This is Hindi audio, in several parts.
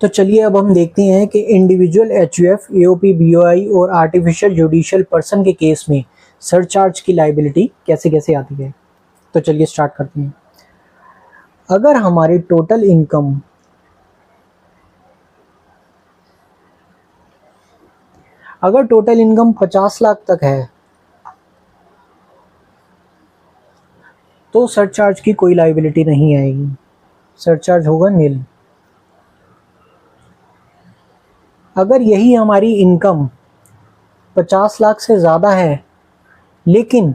तो चलिए अब हम देखते हैं कि इंडिविजुअल एचयूएफ, एओपी, बीओआई और आर्टिफिशियल जुडिशियल पर्सन के केस में सरचार्ज की लायबिलिटी कैसे कैसे आती है। तो चलिए स्टार्ट करते हैं। अगर हमारी टोटल इनकम अगर टोटल इनकम 50 लाख तक है तो सरचार्ज की कोई लायबिलिटी नहीं आएगी, सरचार्ज होगा नील। अगर यही हमारी इनकम 50 लाख से ज़्यादा है लेकिन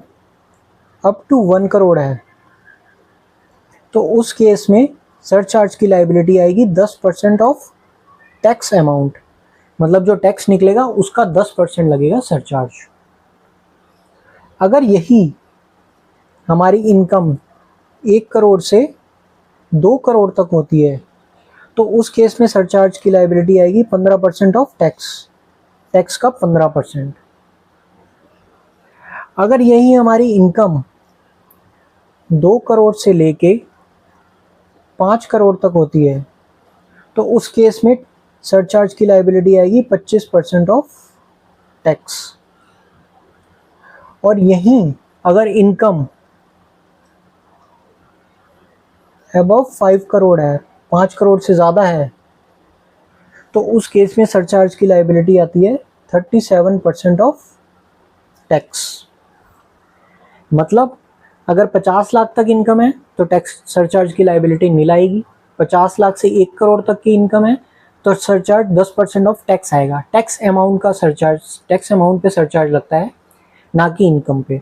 अप टू 1 करोड़ है तो उस केस में सरचार्ज की लायबिलिटी आएगी 10% ऑफ टैक्स अमाउंट, मतलब जो टैक्स निकलेगा उसका 10% लगेगा सरचार्ज। अगर यही हमारी इनकम 1 करोड़ से 2 करोड़ तक होती है तो उस केस में सरचार्ज की लायबिलिटी आएगी 15% ऑफ टैक्स का 15%। अगर यही हमारी इनकम 2 करोड़ से लेके 5 करोड़ तक होती है तो उस केस में सरचार्ज की लायबिलिटी आएगी 25% ऑफ टैक्स। और यहीं अगर इनकम अबव 5 करोड़ है, 5 करोड़ से ज़्यादा है, तो उस केस में सरचार्ज की लायबिलिटी आती है 37% ऑफ टैक्स। मतलब अगर 50 लाख तक इनकम है तो टैक्स सरचार्ज की लायबिलिटी नील आएगी, 50 लाख से 1 करोड़ तक की इनकम है तो सरचार्ज 10% ऑफ टैक्स आएगा। टैक्स अमाउंट का सरचार्ज, टैक्स अमाउंट पे सरचार्ज लगता है, ना कि इनकम पे।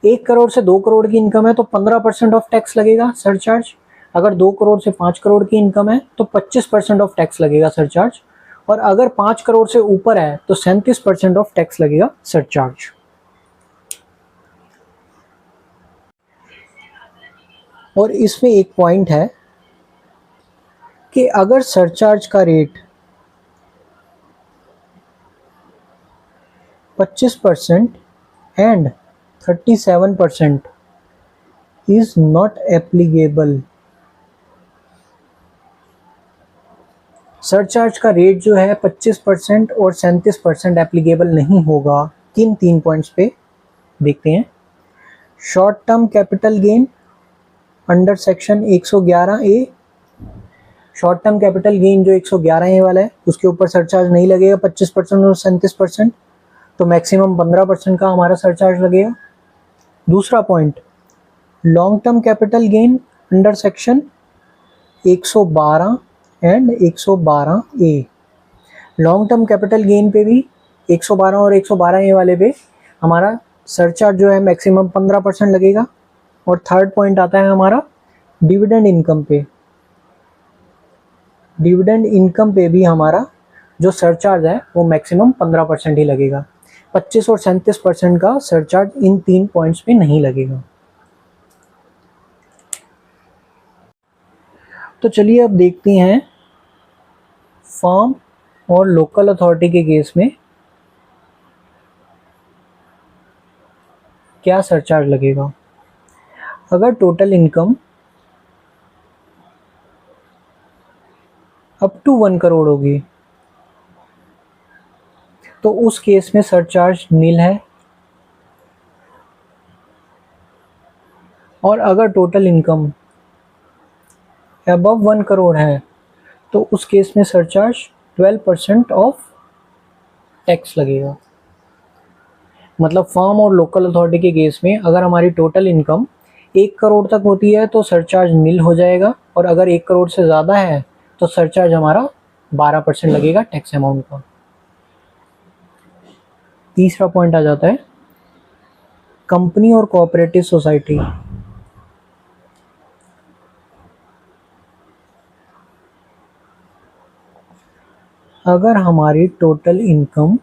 1 करोड़ से 2 करोड़ की इनकम है तो 15% ऑफ टैक्स लगेगा सरचार्ज। अगर 2 करोड़ से 5 करोड़ की इनकम है तो 25% ऑफ टैक्स लगेगा सरचार्ज। और अगर 5 करोड़ से ऊपर है तो 37% ऑफ टैक्स लगेगा सरचार्ज। और इसमें एक पॉइंट है कि अगर सरचार्ज का rate 25% and 37% is not applicable, surcharge का रेट जो है 25% और 37% एप्लीकेबल नहीं होगा। किन 3 पॉइंट्स पे देखते हैं। Short term capital gain under section 111A, short term capital gain जो 111A वाला है उसके ऊपर सरचार्ज नहीं लगेगा 25% और 37%, तो मैक्सिमम 15% का हमारा सरचार्ज लगेगा। दूसरा point, long term capital gain under section 112 and 112A, long term capital gain पे भी 112 और 112A वाले पे हमारा सरचार्ज जो है मैक्सिमम 15% लगेगा। और थर्ड पॉइंट आता है हमारा डिविडेंड इनकम पे, डिविडेंड इनकम पे भी हमारा जो सरचार्ज है वो मैक्सिमम 15% ही लगेगा, 25 और 37% का सरचार्ज इन 3 पॉइंट्स पे नहीं लगेगा। तो चलिए अब देखते हैं फर्म और लोकल अथॉरिटी के केस में क्या सरचार्ज लगेगा। अगर total income up to 1 crore होगी तो उस केस में सरचार्ज नील है। और अगर टोटल इनकम अबव 1 करोड़ है तो उस केस में सरचार्ज 12% ऑफ टैक्स लगेगा। मतलब फर्म और लोकल अथॉरिटी के केस में अगर हमारी टोटल इनकम 1 करोड़ तक होती है तो सरचार्ज नील हो जाएगा, और अगर 1 करोड़ से ज़्यादा है तो सरचार्ज हमारा 12% लगेगा टैक्स अमाउंट का। तीसरा पॉइंट आ जाता है कंपनी और कोऑपरेटिव सोसाइटी। अगर हमारी टोटल इनकम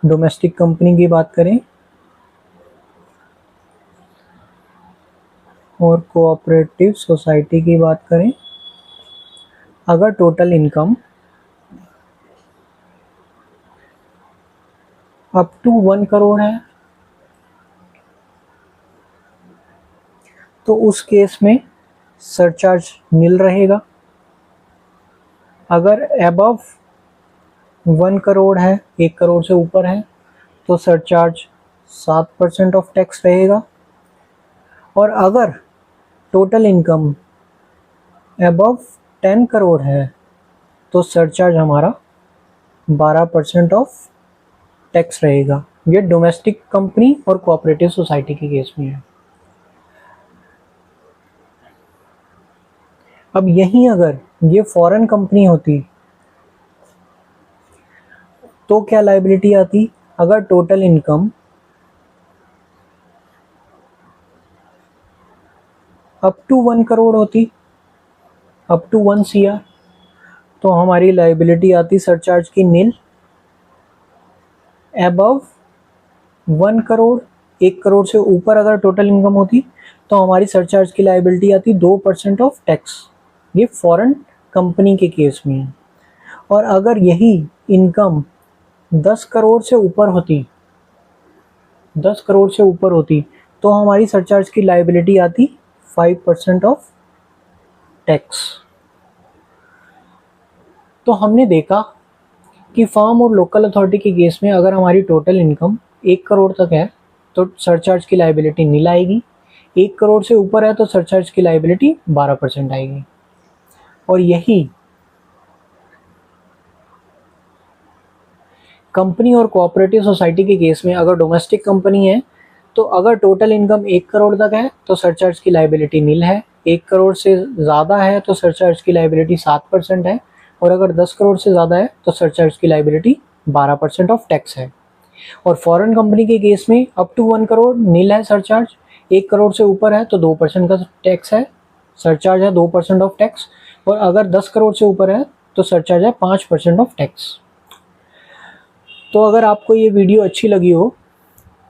डोमेस्टिक कंपनी की बात करें और कोऑपरेटिव सोसाइटी की बात करें, अगर total income up to 1 crore है तो उस केस में सरचार्ज नील रहेगा। अगर अबव 1 करोड़ है, 1 करोड़ से ऊपर है, तो सरचार्ज 7% ऑफ टैक्स रहेगा। और अगर टोटल इनकम अबव 10 करोड़ है तो सरचार्ज हमारा 12% ऑफ टैक्स रहेगा। ये डोमेस्टिक कंपनी और कोऑपरेटिव सोसाइटी के केस में है। अब यहीं अगर ये फॉरेन कंपनी होती तो क्या लायबिलिटी आती? अगर total income up to 1 crore होती, अप टू 1 CR, तो हमारी लायबिलिटी आती सरचार्ज की नील। अबव 1 करोड़, 1 करोड़ से ऊपर अगर टोटल इनकम होती तो हमारी सरचार्ज की लायबिलिटी आती 2% ऑफ टैक्स। ये फॉरेन कंपनी के केस में है। और अगर यही इनकम 10 करोड़ से ऊपर होती, 10 करोड़ से ऊपर होती तो हमारी सरचार्ज की लायबिलिटी आती 5% ऑफ टैक्स। तो हमने देखा कि फर्म और लोकल अथॉरिटी के केस में अगर हमारी टोटल इनकम 1 करोड़ तक है तो सरचार्ज की लायबिलिटी नील आएगी। 1 करोड़ से ऊपर है तो सरचार्ज की लायबिलिटी 12% आएगी। और यही कंपनी और कोऑपरेटिव सोसाइटी के केस में अगर डोमेस्टिक कंपनी है तो अगर टोटल इनकम 1 करोड़ तक है तो सरचार्ज की लायबिलिटी नील है। 1 करोड़ से ज़्यादा है तो सरचार्ज की लायबिलिटी 7% है। और अगर 10 करोड़ से ज़्यादा है तो सरचार्ज की लायबिलिटी 12% ऑफ टैक्स है। और फॉरेन कंपनी के केस में अप टू 1 करोड़ नील है सरचार्ज, 1 करोड़ से ऊपर है तो 2% का टैक्स है, सरचार्ज है 2% ऑफ टैक्स। और अगर 10 करोड़ से ऊपर है तो सरचार्ज है 5% ऑफ टैक्स। तो अगर आपको ये वीडियो अच्छी लगी हो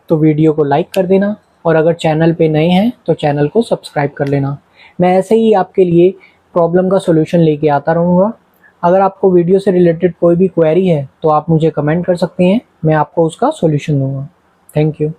तो वीडियो को लाइक कर देना, और अगर चैनल पे नए हैं तो चैनल को सब्सक्राइब कर लेना। मैं ऐसे ही आपके लिए प्रॉब्लम का सॉल्यूशन लेके आता रहूँगा। अगर आपको वीडियो से रिलेटेड कोई भी क्वेरी है तो आप मुझे कमेंट कर सकते हैं, मैं आपको उसका सॉल्यूशन दूंगा। Thank you.